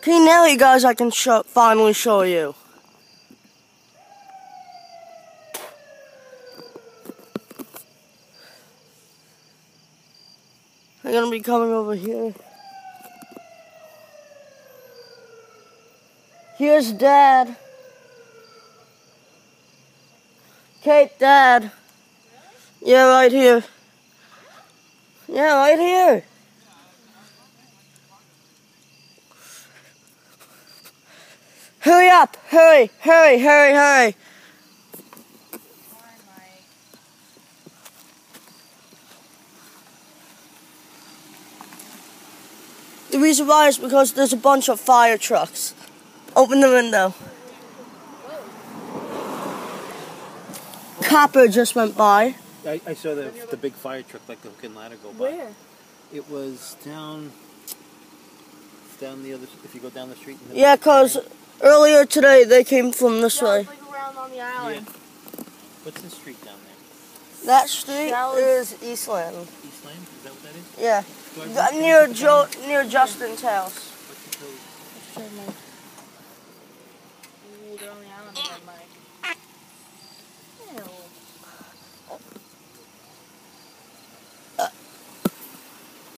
Okay, now you guys, I can finally show you. I'm gonna be coming over here. Here's Dad. Kate, Dad. Yeah, right here. Yeah, right here. Hurry up! Hurry! Hurry! Hurry! Hurry! The reason why is because there's a bunch of fire trucks. Open the window. Copper just went by. I saw the big fire truck like the hook and ladder go by. Where? It was down the other. If you go down the street. Yeah, cause earlier today they came from this way. It's like around on the island. Yeah. What's the street down there? That street is Eastland. Eastland? Is that what that is? Yeah, near Justin's house.